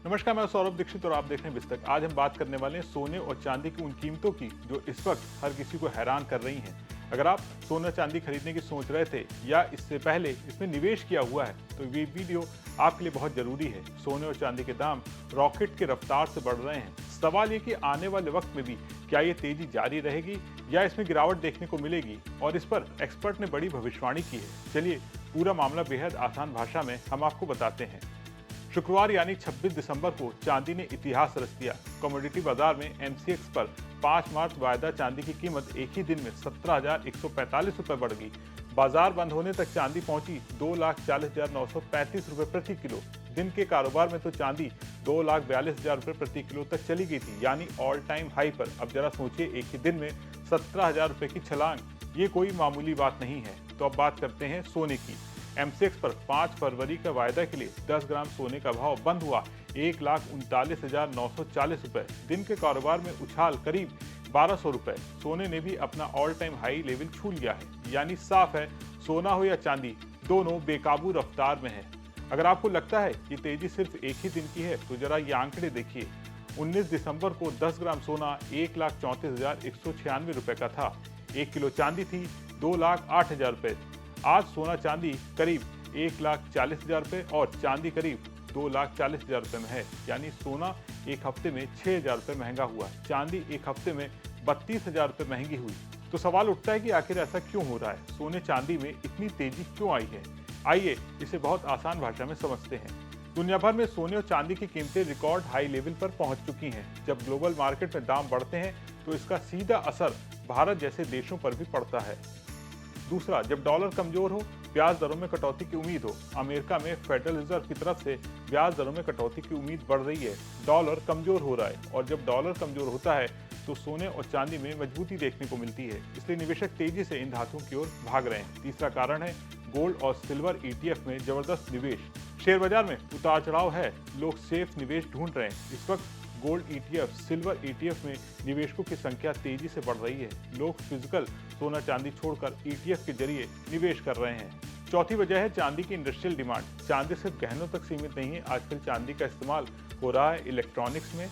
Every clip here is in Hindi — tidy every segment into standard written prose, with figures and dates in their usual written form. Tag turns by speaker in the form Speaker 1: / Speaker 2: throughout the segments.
Speaker 1: नमस्कार, मैं सौरभ दीक्षित और आप देख रहे हैं विस्तक। आज हम बात करने वाले हैं सोने और चांदी की उन कीमतों की जो इस वक्त हर किसी को हैरान कर रही हैं। अगर आप सोना चांदी खरीदने की सोच रहे थे या इससे पहले इसमें निवेश किया हुआ है तो ये वीडियो आपके लिए बहुत जरूरी है। सोने और चांदी के दाम रॉकेट की रफ्तार से बढ़ रहे हैं। सवाल ये कि आने वाले वक्त में भी क्या ये तेजी जारी रहेगी या इसमें गिरावट देखने को मिलेगी, और इस पर एक्सपर्ट ने बड़ी भविष्यवाणी की है। चलिए पूरा मामला बेहद आसान भाषा में हम आपको बताते हैं। शुक्रवार यानी 26 दिसंबर को चांदी ने इतिहास रच दिया। कमोडिटी बाजार में एमसीएक्स पर 5 मार्च वायदा चांदी की कीमत एक ही दिन में 17,145 रुपए बढ़ गई। बाजार बंद होने तक चांदी पहुंची 2,40,935 रुपए प्रति किलो। दिन के कारोबार में तो चांदी 2,42,000 रुपए प्रति किलो तक चली गई थी, यानी ऑल टाइम हाई पर। अब जरा सोचिए, एक ही दिन में 17,000 रुपए की छलांग, ये कोई मामूली बात नहीं है। तो अब बात करते हैं सोने की। एमसीएक्स पर 5 फरवरी का वायदा के लिए 10 ग्राम सोने का भाव बंद हुआ 1,39,940 रुपए। दिन के कारोबार में उछाल करीब 1,200 रुपए। सोने ने भी अपना ऑल टाइम हाई लेवल छू लिया है, यानी साफ है सोना हो या चांदी, दोनों बेकाबू रफ्तार में है। अगर आपको लगता है कि तेजी सिर्फ एक ही दिन की है तो जरा ये आंकड़े देखिए। 19 दिसंबर को 10 ग्राम सोना 1,34,196 रुपए का था। 1 किलो चांदी थी 2,08,000 रुपए। आज सोना चांदी करीब 1,40,000 रुपए और चांदी करीब 2,40,000 रुपए में है, यानी सोना एक हफ्ते में 6,000 रुपए महंगा हुआ, चांदी एक हफ्ते में 32,000 रुपए महंगी हुई। तो सवाल उठता है कि आखिर ऐसा क्यों हो रहा है, सोने चांदी में इतनी तेजी क्यों आई है। आइए इसे बहुत आसान भाषा में समझते हैं। दुनिया भर में सोने और चांदी की कीमतें रिकॉर्ड हाई लेवल पर पहुंच चुकी हैं। जब ग्लोबल मार्केट में दाम बढ़ते हैं तो इसका सीधा असर भारत जैसे देशों पर भी पड़ता है। दूसरा, जब डॉलर कमजोर हो, ब्याज दरों में कटौती की उम्मीद हो। अमेरिका में फेडरल रिजर्व की तरफ से ब्याज दरों में कटौती की उम्मीद बढ़ रही है। डॉलर कमजोर हो रहा है, और जब डॉलर कमजोर होता है तो सोने और चांदी में मजबूती देखने को मिलती है। इसलिए निवेशक तेजी से इन धातुओं की ओर भाग रहे हैं। तीसरा कारण है गोल्ड और सिल्वर ईटीएफ में जबरदस्त निवेश। शेयर बाजार में उतार चढ़ाव है, लोग सेफ निवेश ढूंढ रहे हैं। इस वक्त गोल्ड ईटीएफ, सिल्वर ईटीएफ में निवेशकों की संख्या तेजी से बढ़ रही है। लोग फिजिकल सोना चांदी छोड़कर ईटीएफ के जरिए निवेश कर रहे हैं। चौथी वजह है चांदी की इंडस्ट्रियल डिमांड। चांदी सिर्फ गहनों तक सीमित नहीं है, आजकल चांदी का इस्तेमाल हो रहा है इलेक्ट्रॉनिक्स में,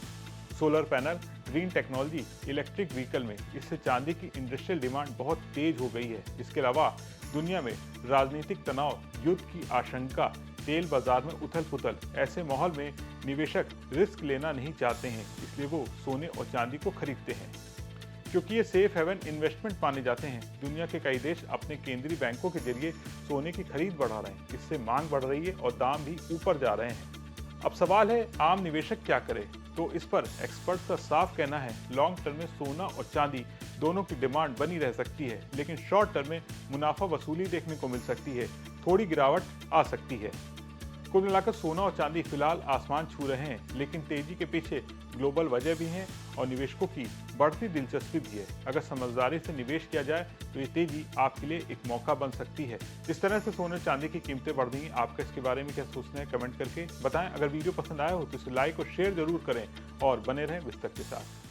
Speaker 1: solar panel, green technology, electric vehicle में। इससे चांदी की इंडस्ट्रियल डिमांड बहुत तेज हो गई है। इसके अलावा दुनिया में राजनीतिक तनाव, युद्ध की आशंका, तेल बाजार में उथल पुथल, ऐसे माहौल में निवेशक रिस्क लेना नहीं चाहते हैं, इसलिए वो सोने और चांदी को खरीदते हैं क्योंकि ये सेफ हेवन इन्वेस्टमेंट माने जाते हैं। दुनिया के कई देश अपने केंद्रीय बैंकों के जरिए सोने की खरीद बढ़ा रहे हैं। इससे मांग बढ़ रही है और दाम भी ऊपर जा रहे हैं। अब सवाल है आम निवेशक क्या करे, तो इस पर एक्सपर्ट का साफ कहना है लॉन्ग टर्म में सोना और चांदी दोनों की डिमांड बनी रह सकती है, लेकिन शॉर्ट टर्म में मुनाफा वसूली देखने को मिल सकती है, थोड़ी गिरावट आ सकती है। कुल मिलाकर सोना और चांदी फिलहाल आसमान छू रहे हैं, लेकिन तेजी के पीछे ग्लोबल वजह भी है और निवेशकों की बढ़ती दिलचस्पी भी है। अगर समझदारी से निवेश किया जाए तो ये तेजी आपके लिए एक मौका बन सकती है। इस तरह से सोने चांदी की कीमतें बढ़ रही हैं। आपका इसके बारे में क्या सोचना है, कमेंट करके बताएं। अगर वीडियो पसंद आया हो तो इसे लाइक और शेयर जरूर करें और बने रहें विस्तक के साथ।